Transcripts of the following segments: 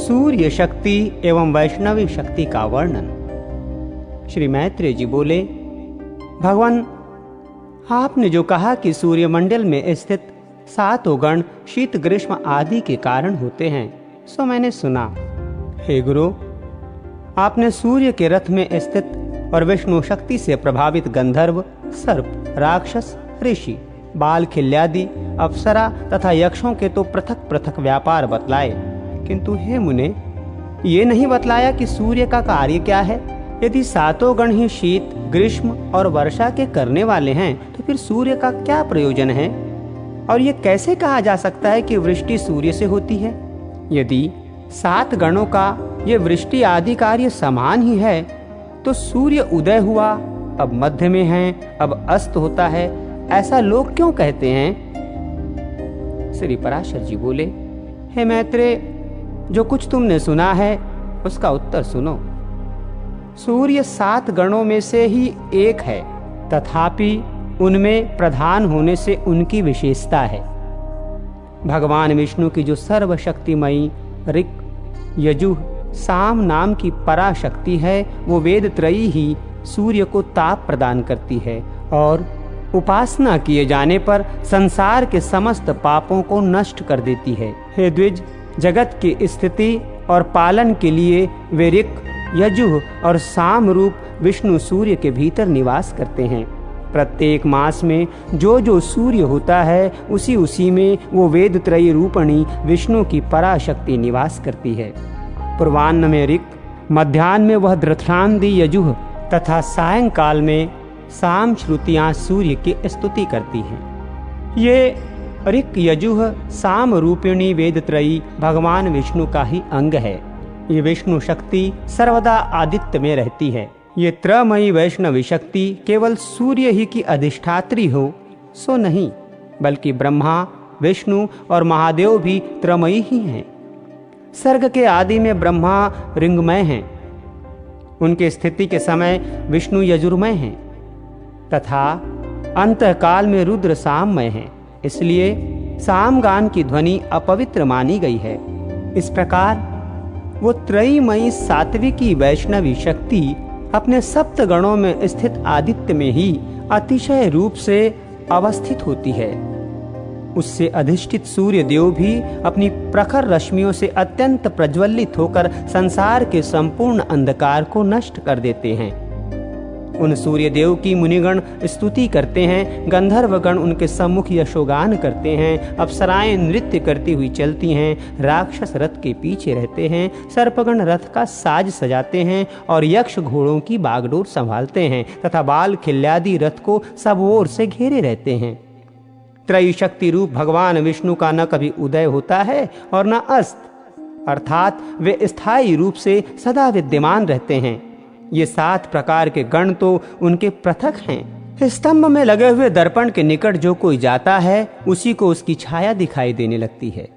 सूर्य शक्ति एवं वैष्णवी शक्ति का वर्णन। श्री मैत्रेय जी बोले, भगवान, आपने जो कहा कि सूर्यमंडल में स्थित 7 गण शीत ग्रीष्म आदि के कारण होते हैं, सो मैंने सुना। हे गुरु, आपने सूर्य के रथ में स्थित और विष्णु शक्ति से प्रभावित गंधर्व, सर्प, राक्षस, ऋषि, बाल खिल्यादि, अप्सरा तथा यक्षों के तो पृथक पृथक व्यापार बतलाए, किंतु हे मुने, ये नहीं बतलाया कि सूर्य का कार्य क्या है। यदि 7 गण ही शीत, ग्रीष्म और वर्षा के करने वाले हैं, तो फिर सूर्य का क्या प्रयोजन है? और ये कैसे कहा जा सकता है कि वृष्टि सूर्य से होती है? यदि 7 गणों का ये वृष्टि आदि कार्य समान ही है, तो सूर्य उदय हुआ, अब मध्य में है, अब अस्त होता है, ऐसा लोग क्यों कहते हैं? श्री पराशर जी बोले, हे मैत्रेय, जो कुछ तुमने सुना है उसका उत्तर सुनो। सूर्य 7 गणों में से ही एक है, तथापि उनमें प्रधान होने से उनकी विशेषता है। भगवान विष्णु की जो सर्वशक्तिमयी ऋक्, यजुः, साम नाम की पराशक्ति है, वो वेद त्रयी ही सूर्य को ताप प्रदान करती है और उपासना किए जाने पर संसार के समस्त पापों को नष्ट कर देती है। हे द्विज, जगत की स्थिति और पालन के लिए वे ऋक्, यजुः और साम रूप विष्णु सूर्य के भीतर निवास करते हैं। प्रत्येक मास में जो जो सूर्य होता है, उसी उसी में वो वेद त्रयी रूपणी विष्णु की पराशक्ति निवास करती है। पूर्वान्न में ऋक्, मध्याह्न में वह धृतरांदी यजुः तथा सायंकाल में साम श्रुतियां सूर्य की स्तुति करती हैं। ये ऋक्, यजुः, साम रूपिणी वेद त्रयी भगवान विष्णु का ही अंग है। ये विष्णु शक्ति सर्वदा आदित्य में रहती है। ये त्रयमयी वैष्णवी शक्ति केवल सूर्य ही की अधिष्ठात्री हो सो नहीं, बल्कि ब्रह्मा, विष्णु और महादेव भी त्रयमयी ही हैं। सर्ग के आदि में ब्रह्मा ऋंगमय हैं, उनके स्थिति के समय विष्णु यजुर्मय हैं तथा अंतकाल में रुद्र साममय हैं। इसलिए सामगान की ध्वनि अपवित्र मानी गई है। इस प्रकार वो त्रयीमयी सात्विकी वैष्णवी शक्ति अपने 7 गणों में स्थित आदित्य में ही अतिशय रूप से अवस्थित होती है। उससे अधिष्ठित सूर्य देव भी अपनी प्रखर रश्मियों से अत्यंत प्रज्वलित होकर संसार के संपूर्ण अंधकार को नष्ट कर देते हैं। उन सूर्य देव की मुनिगण स्तुति करते हैं, गंधर्वगण उनके सम्मुख यशोगान करते हैं, अप्सराएं नृत्य करती हुई चलती हैं, राक्षस रथ के पीछे रहते हैं, सर्पगण रथ का साज सजाते हैं और यक्ष घोड़ों की बागडोर संभालते हैं तथा बाल खिल्यादि रथ को सब ओर से घेरे रहते हैं। त्रयी शक्ति रूप भगवान विष्णु का न कभी उदय होता है और न अस्त, अर्थात वे स्थायी रूप से सदा विद्यमान रहते हैं। ये 7 प्रकार के गण तो उनके पृथक हैं। स्तंभ में लगे हुए दर्पण के निकट जो कोई जाता है, उसी को उसकी छाया दिखाई देने लगती है।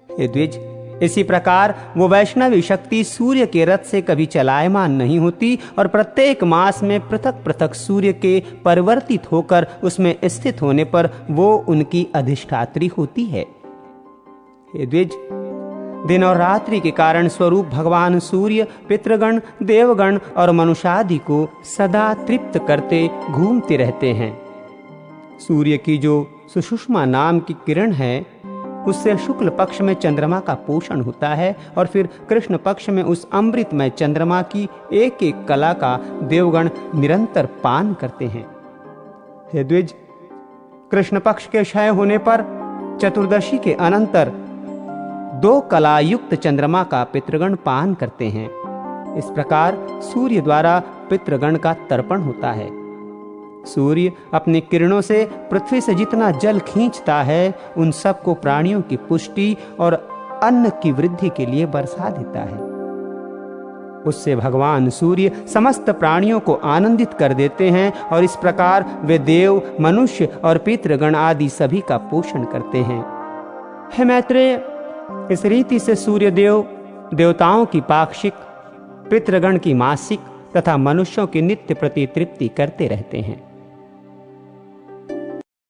हे द्विज, इसी प्रकार वो वैष्णवी शक्ति सूर्य के रथ से कभी चलायमान नहीं होती और प्रत्येक मास में पृथक पृथक सूर्य के परिवर्तित होकर उसमें स्थित होने पर वो उनकी अधिष्ठात्री होती है। हे द्विज, दिन और रात्रि के कारण स्वरूप भगवान सूर्य पितृगण, देवगण और मनुष्यादि को सदा तृप्त करते घूमते रहते हैं। सूर्य की जो सुषुम्ना नाम की किरण है, उससे शुक्ल पक्ष में चंद्रमा का पोषण होता है और फिर कृष्ण पक्ष में उस अमृतमय चंद्रमा की एक एक कला का देवगण निरंतर पान करते हैं। हे द्विज, कृष्ण पक्ष के क्षय होने पर चतुर्दशी के अनंतर 2 कला युक्त चंद्रमा का पितृगण पान करते हैं। इस प्रकार सूर्य द्वारा पितृगण का तर्पण होता है। सूर्य अपनी किरणों से पृथ्वी से जितना जल खींचता है, उन सबको प्राणियों की पुष्टि और अन्न की वृद्धि के लिए बरसा देता है। उससे भगवान सूर्य समस्त प्राणियों को आनंदित कर देते हैं और इस प्रकार वे देव, मनुष्य और पितृगण आदि सभी का पोषण करते हैं। हे मैत्रेय, इस रीति से सूर्य देव देवताओं की पाक्षिक, पितृगण की मासिक तथा मनुष्यों की नित्य प्रति तृप्ति करते रहते हैं।